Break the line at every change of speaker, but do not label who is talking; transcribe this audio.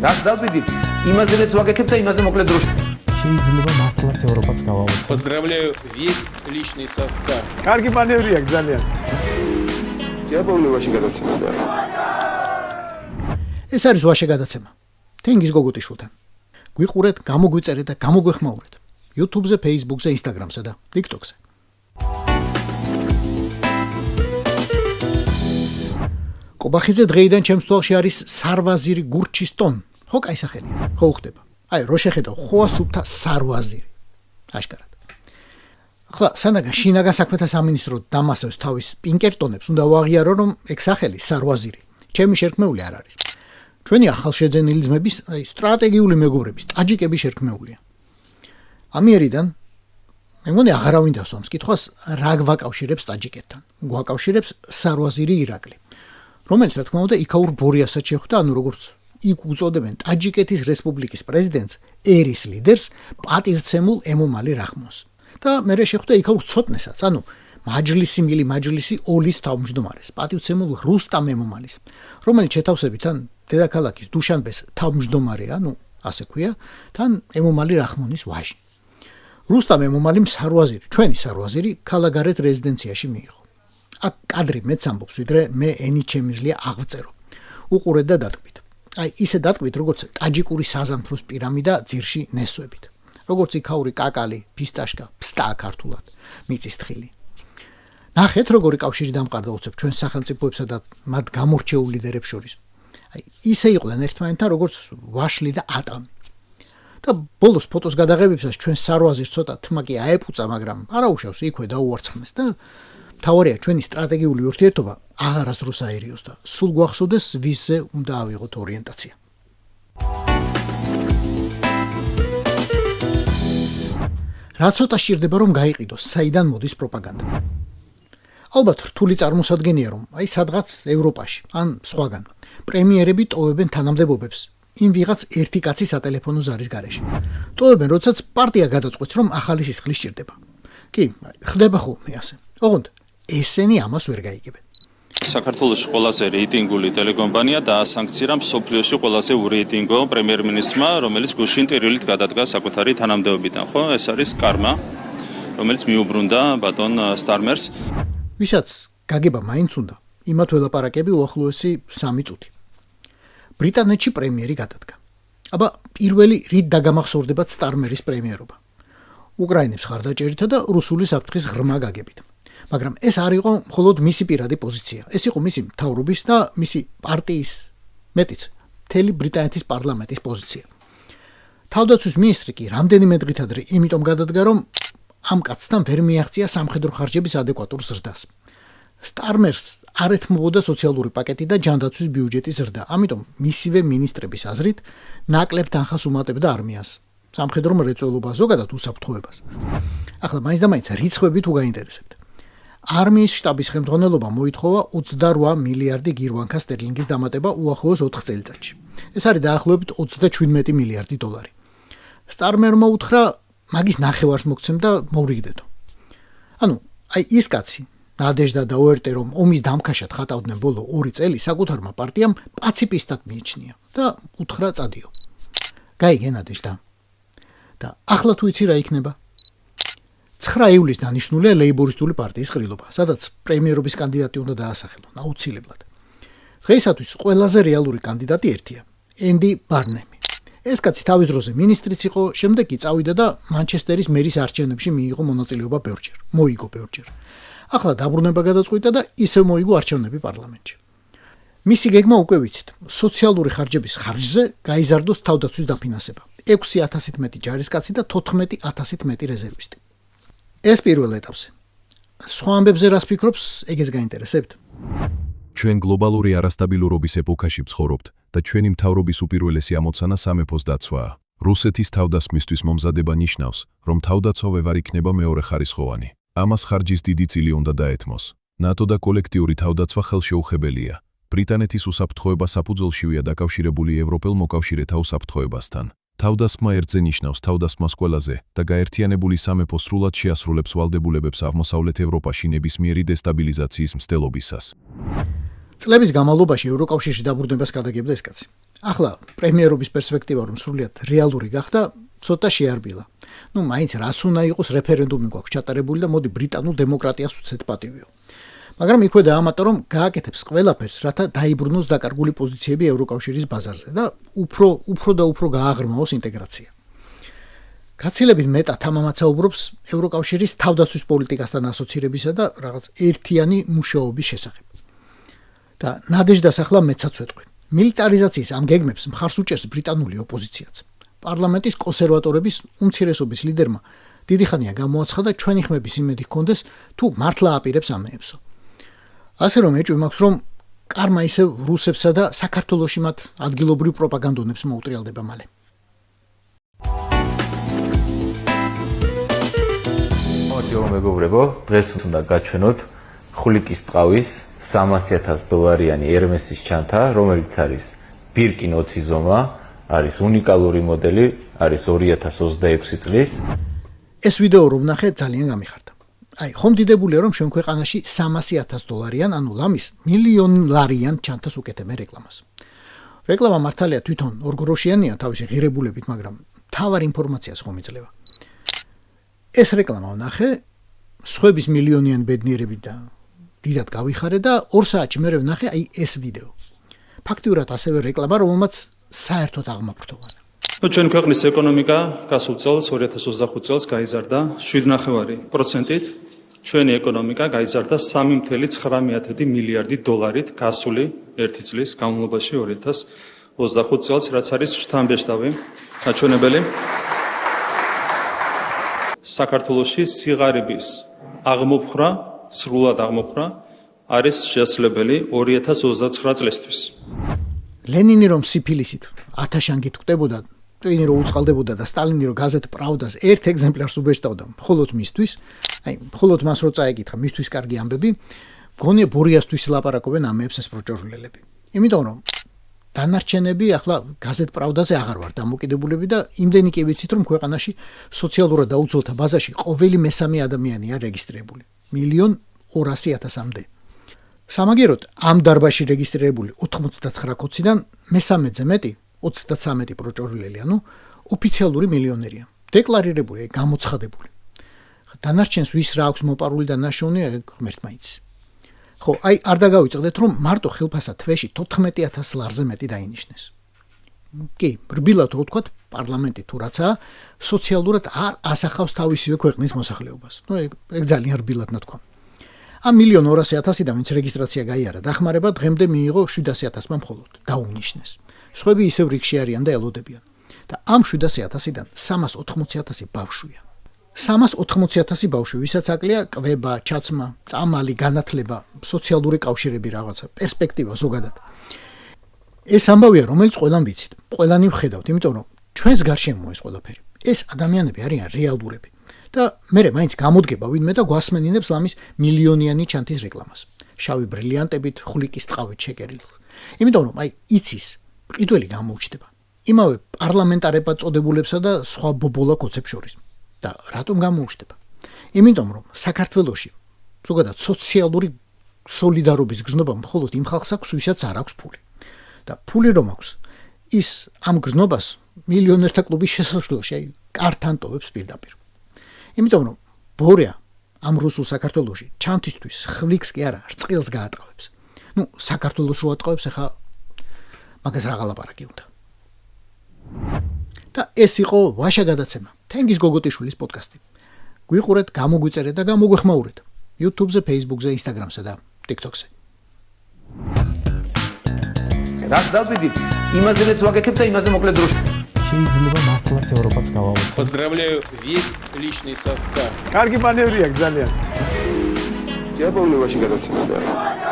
რას დავდივით, იმაზე მეც ვაკეთებ და იმაზე მოკლედ დროში.
შეიძლება მართლაც ევროპაც გავავოცოთ.
Поздравляю весь личный состав.
კარგი მანევრია ძალიან.
დიაბოლოვაში გადაცემდა.
ეს არის ვაშე გადაცემა. თენგიზ გოგუტიშვილთან. გვიყურეთ, გამოგვიწერეთ და გამოგვეხმაურეთ. YouTube-ზე, Facebook-ზე, Instagram-ზე და TikTok-ზე. კობახიძე დღეიდან ჩემს თვალში არის სარვაზირი გურჩისტონ. ხო, კაი სახელია. ხო უხდება. აი, რო შეხედავ, ხო ასუფთა სარვაზირი. აშკარად. ახლა სანაგან შინაგან საქმეთა სამინისტრო დამასევს თავის პინკერტონებს, უნდა ვაღიარო, რომ ეგ სახელი სარვაზირი ჩემი შერქმეული არ არის. ჩვენი ახალშეძენილი ძმების, აი, სტრატეგიული მეგობრების, ტაჯიკების შერქმეულია. ამიერიდან მე მგონი აღარავინ დასვამს კითხვას, რა გვაკავშირებს ტაჯიკეთთან. გვაკავშირებს სარვაზირი ირაკლი, რომელიც რა თქმა უნდა იქაურ ბორიასაც შეხვდა, ანუ როგორც იქ უწოდებენ ტაჯიკეთის რესპუბლიკის პრეზიდენტს, ერის ლიდერს, პატივცემულ ემომალი რაჰმონს. და მერე შეხვდა იქაურ ცოტნესაც, ანუ მაჯლისი ოლის თავმჯდომარეს, პატივცემულ რუსტამ ემომალის, რომელიც შეთავსებიდან დედაქალაქის დუშანბეს თავმჯდომარეა, ანუ ასე ქვია, თან ემომალი რაჰმონის ვაჟი. რუსტამ ემომალიმ სარვაზირი, ჩვენი სარვაზირი ქალაქგარეთ რეზიდენციაში მიიღო. აქ კადრი მეც ამბობს, ვიდრე მე ენი ჩემიზლია აღვწერო. უყურეთ და დატყვით. აი, ისე დატყვით, როგორც ტაჯიკური საზამთროს პირამიდა ძირში ნესვებით. როგორც იქაური კაკალი, ფისტაშკა, ფსტა ქართულად, მიწისთხილი. ნახეთ, როგორი კავშირი დამყარდა უცებ ჩვენს სახელმწიფოებსა და მათ გამორჩეულ ლიდერებს შორის. აი, ისე იყვნენ ერთმანეთთან, როგორც ვაშლი და ატამი. და ბოლოს ფოტოს გადაღებებსაც ჩვენ სარვაზირს ცოტა თმა კი აეპუცა, მაგრამ არაუშავს იქვე დაუარცხმეს და თავარია ჩვენი სტრატეგიული ურთიერთობა აღარასდროს აერიოს და სულ გვახსოვდეს ვისზე უნდა ავიღოთ ორიენტაცია. რა ცოტა სჭირდება რომ გაიყიდოს საიდან მოდის პროპაგანდა. ალბათ რთული წარმოსადგენია რომ აი სადღაც ევროპაში ან სხვაგან პრემიერები ტოვებენ თანამდებობებს იმ ვიღაც ერთი კაცის სატელეფონო ზარის გარეშე. ტოვებენ, როდესაც პარტია გადაწყვეტს რომ ახალი სისხლი სჭირდება. კი, ხდება ხოლმე ასე. ოღონდ ესენი ამას ვერ გაიგებენ.
საქართველოს ყველაზე რეიტინგული ტელეკომპანია დაასანქცირა მსოფლიოში ყველაზე ურეიტინგო პრემიერ-მინისტრმა, რომელიც გუშინ ტირილით გადადგა საკუთარი თანამდებობიდან, ხო? ეს არის კარმა, რომელიც მიუბრუნდა ბატონ სტარმერს. ვისაც გაგება მაინც უნდა, იმათ ველაპარაკები უახლოესი 3 წუთი. ბრიტანეთში პრემიერი გადადგა. აბა პირველი რით დაგამახსოვრდებათ სტარმერის პრემიერობა. უკრაინებს ხარდაჭერითა და რუსული საფრთხის ღრმა გაგებით. მაგრამ ეს არ იყო მხოლოდ მისი პირადი პოზიცია. ეს იყო მისი მთავრობის და მისი პარტიის, მეტიც, მთელი ბრიტანეთის პარლამენტის პოზიცია. თავდაცვის მინისტრი კი რამდენიმე დღით ადრე იმიტომ გადადგა, რომ ამ კაცთან ვერ მიაღწია სამხედრო ხარჯების ადეკვატურ ზრდას. სტარმერს არ ეთმობოდა სოციალური პაკეტი და ჯანდაცვის ბიუჯეტის ზრდა, ამიტომ მისივე მინისტრების აზრით ნაკლებ თანხას უმატებდა არმიას, სამხედრო მრეწველობას, ზოგადად უსაფრთხოებას. ახლა მაინც და მაინც რიცხვები თუ გაინტერესებთ. არმიის შტაბის ხელმძღვანელობა მოითხოვა 28 მილიარდი გირვანქა სტერლინგის დამატება უახლოეს 4 წელიწადში. ეს არის დაახლოებით 37 მილიარდი დოლარი. სტარმერმა უთხრა მაგის ნახევარს მოგცემ და მოვრიგდეთო. ანუ, აი ის კაცი, ნადეჟდა და ოერტე რომ ომის დამქაშად ხატავდნენ ბოლო 2 წელი საკუთარმა პარტიამ პაციფისტად მიიჩნია და უთხრა წადიო. გაიგე ნადეჟდა. და ახლა თუ იცი რა იქნება? 9 ივლისს დანიშნულია ლეიბორისტული პარტიის ყრილობა, სადაც პრემიერობის კანდიდატი უნდა დაასახელონ აუცილებლად. დღეისათვის ყველაზე რეალური კანდიდატი ერთია, ენდი ბარნემი. ეს კაცი თავის დროზე მინისტრიც იყო, შემდეგ კი წავიდა და მანჩესტერის მერის არჩევნებში მიიღო მონაწილეობა მოიგო ბევრჯერ. ახლა დაბრუნება გადაწყვიტა და ისევ მოიგო არჩევნები პარლამენტში. მისი გეგმა უკვე ვიცით, სოციალური ხარჯების ხარჯზე გაიზარდოს თავდაცვის დაფინანსება, 6000-ით მეტი ჯარისკაცი და 14000-ით მეტი რეზერვისტი. ეს პირველ ეტაპზე. სხვა ამბებზე რას ფიქრობს, ეგეც გაინტერესებთ?
ჩვენ გლობალური არასტაბილურობის ეპოქაში ვცხოვრობთ და ჩვენი მთავრობის უპირველესი ამოცანა სამეფოს დაცვაა. რუსეთის თავდასხმისთვის მომზადება ნიშნავს, რომ თავდაცვა ვერ იქნება მეორეხარისხოვანი. ამას ხარჯის დიდი წილი უნდა დაეთმოს. ნატო და კოლექტიური თავდაცვა ხელშეუხებელია. ბრიტანეთის უსაფრთხოება საფუძველშივეა დაკავშირებული ევროპელ მოკავშირეთა უსაფრთხოებასთან. თავდასხმა ერთზე ნიშნავს თავდასხმას ყველაზე და გაერთიანებული სამეფო სრულად შეასრულებს ვალდებულებებს აღმოსავლეთ ევროპაში ნებისმიერი დესტაბილიზაციის მცდელობისას.
წლების განმავლობაში ევროკავშირში დაბრუნებას გადაგებდა ეს კაცი. ახლა პრემიერობის პერსპექტივა რომ სრულიად რეალური გახდა, ცოტა შეარბილა. მაინც რაც უნდა იყოს რეფერენდუმი გვაქვს ჩატარებული და მოდი ბრიტანულ დემოკრატიას უცეთ პატივიო. მაგრამ იქვე დაამატა რომ გააკეთებს ყველაფერს, რათა დაიბრუნოს დაკარგული პოზიციები ევროკავშირის ბაზარზე და უფრო გააღრმავოს ინტეგრაცია. გაცილებით მეტად თამამად საუბრობს ევროკავშირის თავდაცვის პოლიტიკასთან ასოცირებისა და რაღაც ერთიანი მუშაობის შესახებ. და ნადეჟდას ახლა მეცაც ვეტყვი. მილიტარიზაციის ამ გეგმებს მხარს უჭერს ბრიტანული ოპოზიციაც. პარლამენტის კონსერვატორების უმცირესობის ლიდერმა დიდი ხანია გამოაცხადა ჩვენი ხმების იმედი ჰქონდეს თუ მართლა აპირებს ამეებსო. ასე რომ ეჭვი მაქვს რომ კარმა ისევ რუსებსა და საქართველოში მათ ადგილობრივ პროპაგანდონებს მოუტრიალდება მალე.
მოდიო მეგობრებო, დღეს უნდა გაჩვენოთ ხულიკის ტყავის $300,000 ერმესის ჩანთა, რომელიც არის ბირკინ 20 ზომა, არის უნიკალური მოდელი, არის 2026 წლის.
ეს ვიდეო რომ ნახე ძალიან გამიხარდა. ხომ დიდებულია რომ ჩვენ ქვეყანაში $300,000 ანუ ლამის $1,000,000 ჩანთას უკეთებენ რეკლამას. რეკლამა მართალია თვითონ ორგროშიანია თავისი ღირებულებით, მაგრამ თავარ ინფორმაციას ხომ იძლევა. ეს რეკლამა ვნახე, სხვების მილიონიანი ბედნიერები და დიდად გავიხარე და 2 საათში მერე ვნახე ეს ვიდეო. ფაქტიურად ასევე რეკლამა, რომელმაც საერთოდ აღმაფრთოვანა.
ჩვენი ქვეყნის ეკონომიკა გასულ წელს 2025 წელს გაიზარდა 7.9%-ით. ჩვენი ეკონომიკა გაიზარდა $3.9 მილიარდი გასული 1 წლის განმავლობაში 2025 წელს, რაც არის შთამბეჭდავი გაჩვენებელი. საქართველოში სიღარიბის აღმოფხვრა, სრულად აღმოფხვრა არის შესაძლებელი 2029 წლისთვის.
ლენინი რომ სიფილისით ათაშანგით კვდებოდა, ტვინი რომ უწყალდებოდა და სტალინი რომ გაზეთ პრავდას ერთ ეგზემპლარს უბეჭდავდა მხოლოდ მისთვის, მხოლოდ მას რო წაეკითხა მისთვის კარგი ამბები, მგონია ბორიასთვის ლაპარაკობენ ამეებს ეს პროჭორულელები. იმიტომ რომ დანარჩენები ახლა გაზეთ პრავდაზე აღარ ვარ დამოკიდებულები და იმდენი კი ვიცით რომ ქვეყანაში სოციალურად დაუცველთა ბაზაში ყოველი მესამე ადამიანია რეგისტრირებული. 1,200,000-მდე. სამაგიეროდ ამ დარბაზში რეგისტრირებული 89 კოციდან მესამედზე მეტი 33 პროჭორულელი, ანუ ოფიციალური მილიონერია. დეკლარირებული, გამოცხადებული. დანარჩენს ვის რა აქვს მოპარული და ნაშოვნი, ღმერთმა იცის. ხო, არ დაგავიწყდეთ რომ მარტო ხელფასად თვეში 14,000 ლარზე მეტი დაინიშნეს. კი, რბილად რო ვთქვათ, პარლამენტი თუ რაცაა, სოციალურად არ ასახავს თავისივე ქვეყნის მოსახლეობას. ეგ ძალიან რბილად ნათქვა. ამ 1,200,000-დან ვინც რეგისტრაცია გაიარა, დახმარება დღემდე მიიღო 700,000-მა მხოლოდ, დაუნიშნეს. სხვები ისევ რიგში არიან და ელოდებიან. და ამ 700,000-დან 380,000 ბავშვია. 380,000 ბავშვი, ვისაც აკლია კვება, ჩაცმა, წამალი, განათლება, სოციალური კავშირები რაღაცა, პერსპექტივა ზოგადად. ეს ამბავია, რომელიც ყველამ ვიცით, ყველანი ვხედავთ, იმიტომ რომ ჩვენს გარშემოა ეს ყველაფერი. ეს ადამიანები არიან რეალურები. და მე მაინც გამოდგება ვინმე და გვასმენინებს ლამის მილიონიანი ჩანთის რეკლამას. შავი ბრილიანტებით, ხულიკის ტყავით შეკერილი. იმიტომ რომ იცის, ყიდველი გამოუჩნდება. იმავე პარლამენტარებად წოდებულებსა და სხვა ბობოლა კოცებს შორის. და რატომ გამოუჩნდება? იმიტომ რომ საქართველოში ზოგადად სოციალური სოლიდარობის გზნობა მხოლოდ იმ ხალხს აქვს, ვისაც არ აქვს ფული. და ფული რომ აქვს, ის ამ გზნობას მილიონერთა კლუბის შესასვლელში კართან ტოვებს პირდაპირ. იმიტომ რომ ბორია ამ რუსულ საქართველოში ჩანთისთვის ხვლიკს კი არა, რწყილს გაატყავებს. საქართველოს რო ატყავებს, ახლა მაგას რა გალაპარაკი უნდა. და ეს იყო ვაშა გადაცემა. თენგიზ გოგოტიშვილის პოდკასტი. გვიყურეთ, გამოგვიწერეთ და გამოგვეხმაურეთ. YouTube-ზე, Facebook-ზე, Instagram-ზე და TikTok-ზე.
რაც დავიდით, იმაზე მეც ვაკეთებ და იმაზე მოკლედ დროში.
შეიძლება მართლაც ევროპაც გავაუწყოთ.
Поздравляю весь личный состав.
კარგი მანევრია ძალიან.
Я помню, очень гадаться надо.